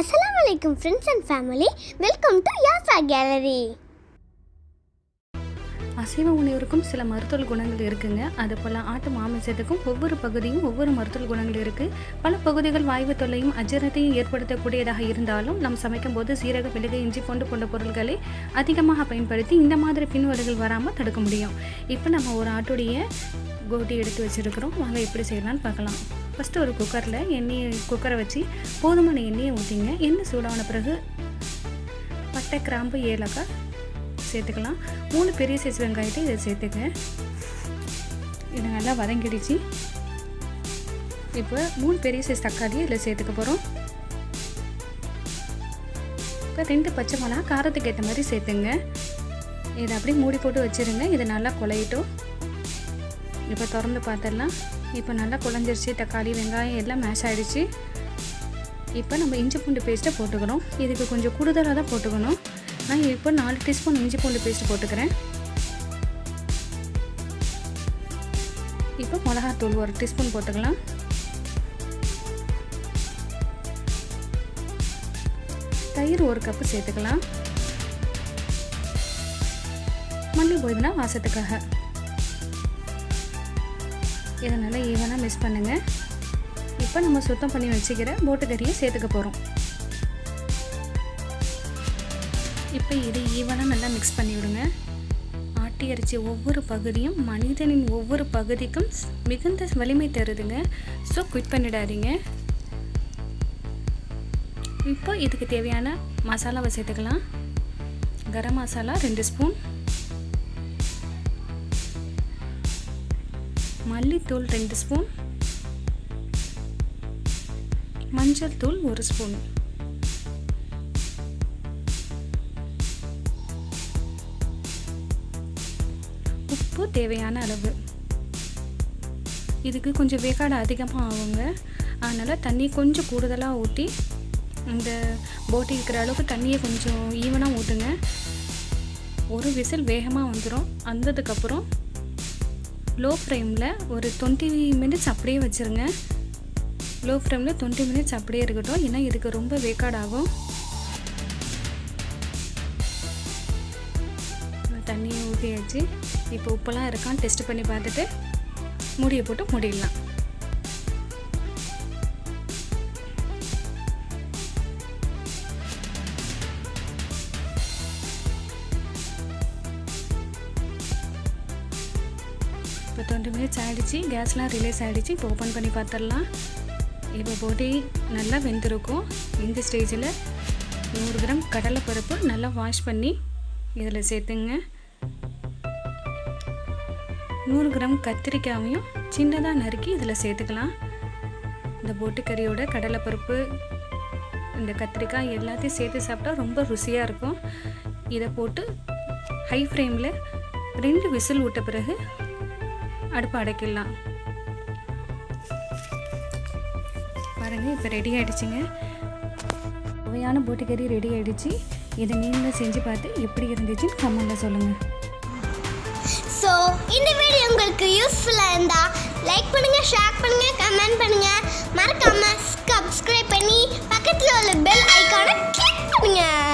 Assalamualaikum friends and family. Welcome to YASRAW Gallery. அசைவ உணவிற்கும் சில மருத்துவ குணங்கள் இருக்குங்க. அதுபோல் ஆட்டு மாமிசத்துக்கும் ஒவ்வொரு பகுதியும் ஒவ்வொரு மருத்துவ குணங்கள் இருக்குது. பல பகுதிகள் வாய்வு தொல்லையும் அஜீரணத்தையும் ஏற்படுத்தக்கூடியதாக இருந்தாலும் நம்ம சமைக்கும் போது சீரக மிளகு இஞ்சி போன்ற பொருட்களை அதிகமாக பயன்படுத்தி இந்த மாதிரி பின்வருகள் வராமல் தடுக்க முடியும். இப்போ நம்ம ஒரு ஆட்டுடைய கோட்டி எடுத்து வச்சுருக்கிறோம். வாங்க எப்படி செய்யலான்னு பார்க்கலாம். ஃபஸ்ட்டு ஒரு குக்கரை வச்சு போதுமான எண்ணெயை ஊற்றிங்க. எண்ணெய் சூடான பிறகு பட்டை கிராம்பு ஏலக்காய் சேர்த்துக்கலாம். 3 பெரிய சைஸ் வெங்காயத்தை இதை சேர்த்துக்க. இதை நல்லா வதங்கிடுச்சு. இப்போ 3 பெரிய சைஸ் தக்காளியை இதில் சேர்த்துக்க போகிறோம். இப்போ 2 பச்சை மிளகா காரத்துக்கு ஏற்ற மாதிரி சேர்த்துங்க. இதை அப்படியே மூடி போட்டு வச்சுருங்க. இதை நல்லா குழையிட்டும். இப்போ திறந்து பார்த்துடலாம். இப்போ நல்லா குழஞ்சிருச்சு. தக்காளி வெங்காயம் எல்லாம் மேஷ் ஆகிடுச்சு. இப்போ நம்ம இஞ்சி பூண்டு பேஸ்ட்டை போட்டுக்கணும். இதுக்கு கொஞ்சம் கூடுதலாக தான் போட்டுக்கணும். நான் இப்போ 4 டீஸ்பூன் இஞ்சி பூண்டு பேஸ்ட் போட்டுக்கிறேன். இப்போ மிளகாத்தூள் 1 டீஸ்பூன் போட்டுக்கலாம். தயிர் 1 கப்பு சேர்த்துக்கலாம். மல்லி போய்துன்னா வாசத்துக்காக. இதை நல்லா ஈவனாக மிக்ஸ் பண்ணுங்கள். இப்போ நம்ம சுத்தம் பண்ணி வச்சுக்கிற போட்டு கறியை சேர்த்துக்க போகிறோம். இப்போ இது ஈவனாக நல்லா மிக்ஸ் பண்ணி விடுங்க. ஆட்டி இறைச்சி ஒவ்வொரு பகுதியும் மனிதனின் ஒவ்வொரு பகுதிக்கும் மிகுந்த வலிமை தருதுங்க. ஸோ குயிட் பண்ணிடாதீங்க. இப்போ இதுக்கு தேவையான மசாலாவை சேர்த்துக்கலாம். கரம் மசாலா 2 ஸ்பூன், மல்லித்தூள் 2 ஸ்பூன், மஞ்சள் தூள் 1 ஸ்பூன், உப்பு தேவையான அளவு. இதுக்கு கொஞ்சம் வேக்காடு அதிகமாக ஆகுங்க. அதனால் தண்ணி கொஞ்சம் கூடுதலாக ஊற்றி இந்த போட்டி இருக்கிற அளவுக்கு தண்ணியை கொஞ்சம் ஈவனாக ஊற்றுங்க. ஒரு விசில் வேகமாக வந்துடும். வந்ததுக்கப்புறம் லோ ஃப்ளேமில் ஒரு 20 மினிட்ஸ் அப்படியே வச்சுருங்க. லோ ஃப்ளேமில் 20 மினிட்ஸ் அப்படியே இருக்கட்டும். ஏன்னா இதுக்கு ரொம்ப வேக்காடாகும். தண்ணியை ஊற்றியாச்சு. இப்போ உப்பெல்லாம் இருக்கான்னு டெஸ்ட் பண்ணி பார்த்துட்டு மூடியை போட்டு மூடிடலாம். இப்போ 20 மினிட்ஸ் ஆகிடுச்சு. கேஸ்லாம் ரிலீஸ் ஆகிடுச்சு. இப்போ ஓப்பன் பண்ணி பார்த்துடலாம். இப்போ போட்டி நல்லா வெந்திருக்கும். இந்த ஸ்டேஜில் 100 கிராம் கடலைப்பருப்பு நல்லா வாஷ் பண்ணி இதில் சேர்த்துங்க. 100 கிராம் கத்திரிக்காயையும் சின்னதாக நறுக்கி இதில் சேர்த்துக்கலாம். இந்த போட்டுக்கறியோட கடலைப்பருப்பு இந்த கத்திரிக்காய் எல்லாத்தையும் சேர்த்து சாப்பிட்டா ரொம்ப ருசியாக இருக்கும். இதை போட்டு ஹை ஃப்ளேமில் 2 விசில் விட்ட பிறகு அடுப்பு அடைக்கிடலாம். பாருங்கள், இப்போ ரெடி ஆகிடுச்சிங்க. சுவையான போட்டிக்கறி ரெடி ஆகிடுச்சு. இதை நீங்களும் செஞ்சு பார்த்து எப்படி இருந்துச்சுன்னு கமெண்ட்டில் சொல்லுங்கள். ஸோ இந்த வீடியோ உங்களுக்கு யூஸ்ஃபுல்லாக இருந்தால் லைக் பண்ணுங்கள், ஷேர் பண்ணுங்கள், கமெண்ட் பண்ணுங்கள். மறக்காமல் சப்ஸ்கிரைப் பண்ணி பக்கத்தில் உள்ள பெல் ஐக்கானை கிளிக் பண்ணுங்கள்.